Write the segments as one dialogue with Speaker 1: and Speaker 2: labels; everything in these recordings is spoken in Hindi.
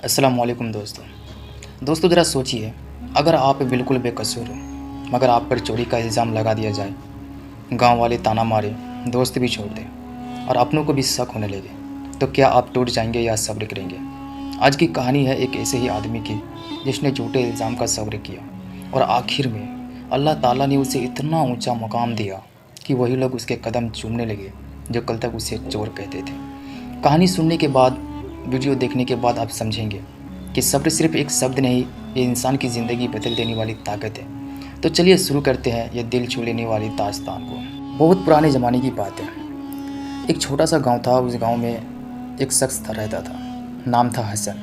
Speaker 1: अस्सलाम वालेकुम दोस्तों। दोस्तों ज़रा सोचिए, अगर आप बिल्कुल बेकसूर हो मगर आप पर चोरी का इल्ज़ाम लगा दिया जाए, गांव वाले ताना मारे, दोस्त भी छोड़ दें और अपनों को भी शक होने लगे, तो क्या आप टूट जाएंगे या सब्र करेंगे? आज की कहानी है एक ऐसे ही आदमी की जिसने झूठे इल्ज़ाम का सब्र किया और आखिर में अल्लाह ताला ने उसे इतना ऊंचा मकाम दिया कि वही लोग उसके कदम चूमने लगे जो कल तक उसे चोर कहते थे। कहानी सुनने के बाद, वीडियो देखने के बाद आप समझेंगे कि सब्र सिर्फ एक शब्द नहीं, ये इंसान की ज़िंदगी बदल देने वाली ताकत है। तो चलिए शुरू करते हैं ये दिल छू लेने वाली दास्तान को। बहुत पुराने ज़माने की बात है। एक छोटा सा गांव था। उस गांव में एक शख्स रहता था। नाम था हसन।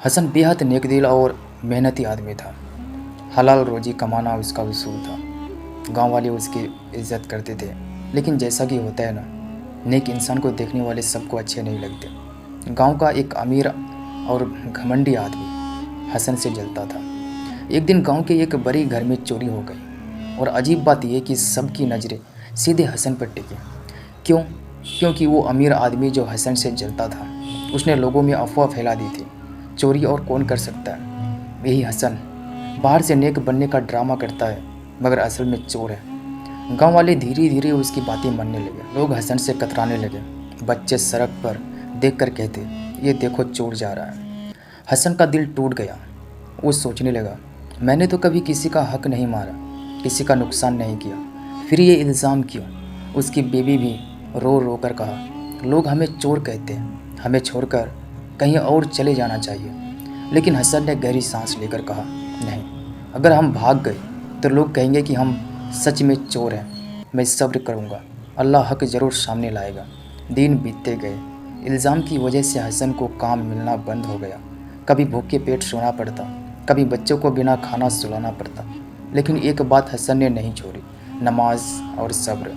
Speaker 1: हसन बेहद नेक दिल और मेहनती आदमी था। हलाल रोजी कमाना उसका उसूल था। गांव वाले उसकी इज्जत करते थे, लेकिन जैसा कि होता है ना, नेक इंसान को देखने वाले सबको अच्छे नहीं लगते। गांव का एक अमीर और घमंडी आदमी हसन से जलता था। एक दिन गांव के एक बड़े घर में चोरी हो गई और अजीब बात यह कि सबकी नज़रें सीधे हसन पर टिकी। क्यों? क्योंकि वो अमीर आदमी जो हसन से जलता था, उसने लोगों में अफवाह फैला दी थी, चोरी और कौन कर सकता है, यही हसन। बाहर से नेक बनने का ड्रामा करता है मगर असल में चोर है। गांव वाले धीरे धीरे उसकी बातें मानने लगे। लोग हसन से कतराने लगे। बच्चे सड़क पर देखकर कहते, ये देखो चोर जा रहा है। हसन का दिल टूट गया। वो सोचने लगा, मैंने तो कभी किसी का हक नहीं मारा, किसी का नुकसान नहीं किया, फिर ये इल्ज़ाम क्यों? उसकी बीवी भी रो रो कर कहा, लोग हमें चोर कहते हैं, हमें छोड़कर कहीं और चले जाना चाहिए। लेकिन हसन ने गहरी सांस लेकर कहा, नहीं, अगर हम भाग गए तो लोग कहेंगे कि हम सच में चोर हैं। मैं सब्र करूंगा, अल्लाह हक ज़रूर सामने लाएगा। दिन बीतते गए। इल्ज़ाम की वजह से हसन को काम मिलना बंद हो गया। कभी भूखे पेट सोना पड़ता, कभी बच्चों को बिना खाना सुलाना पड़ता। लेकिन एक बात हसन ने नहीं छोड़ी, नमाज और सब्र।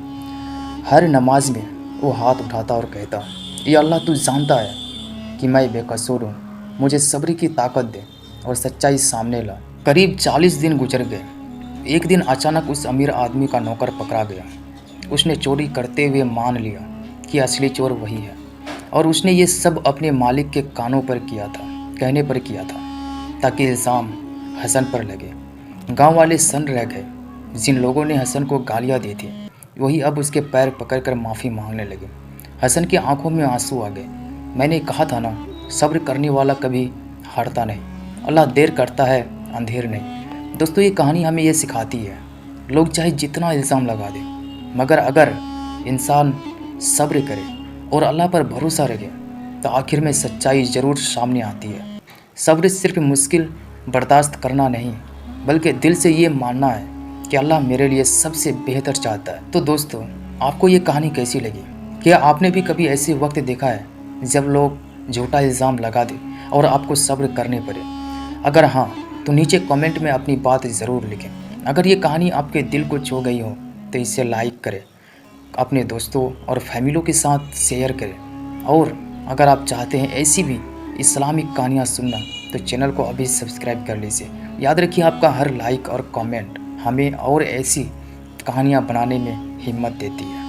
Speaker 1: हर नमाज में वो हाथ उठाता और कहता, ये अल्लाह तू जानता है कि मैं बेकसूर हूँ, मुझे सब्र की ताकत दे और सच्चाई सामने ला। करीब 40 दिन गुजर गए। एक दिन अचानक उस अमीर आदमी का नौकर पकड़ा गया। उसने चोरी करते हुए मान लिया कि असली चोर वही है और उसने ये सब अपने मालिक के कानों पर किया था, कहने पर किया था, ताकि इल्ज़ाम हसन पर लगे। गांव वाले सन्न रह गए। जिन लोगों ने हसन को गालियां दी थी, वही अब उसके पैर पकड़कर माफ़ी मांगने लगे। हसन की आंखों में आंसू आ गए। मैंने कहा था ना, सब्र करने वाला कभी हारता नहीं, अल्लाह देर करता है, अंधेर नहीं। दोस्तों, ये कहानी हमें ये सिखाती है, लोग चाहे जितना इल्ज़ाम लगा दें, मगर अगर इंसान सब्र करे और अल्लाह पर भरोसा रखे तो आखिर में सच्चाई ज़रूर सामने आती है। सब्र सिर्फ मुश्किल बर्दाश्त करना नहीं, बल्कि दिल से ये मानना है कि अल्लाह मेरे लिए सबसे बेहतर चाहता है। तो दोस्तों, आपको ये कहानी कैसी लगी? क्या आपने भी कभी ऐसे वक्त देखा है जब लोग झूठा इल्ज़ाम लगा दें और आपको सब्र करने पड़े? अगर हाँ, तो नीचे कमेंट में अपनी बात ज़रूर लिखें। अगर ये कहानी आपके दिल को छू गई हो तो इसे लाइक करें, अपने दोस्तों और फैमिलियों के साथ शेयर करें। और अगर आप चाहते हैं ऐसी भी इस्लामिक कहानियाँ सुनना तो चैनल को अभी सब्सक्राइब कर लीजिए। याद रखिए, आपका हर लाइक और कमेंट हमें और ऐसी कहानियाँ बनाने में हिम्मत देती है।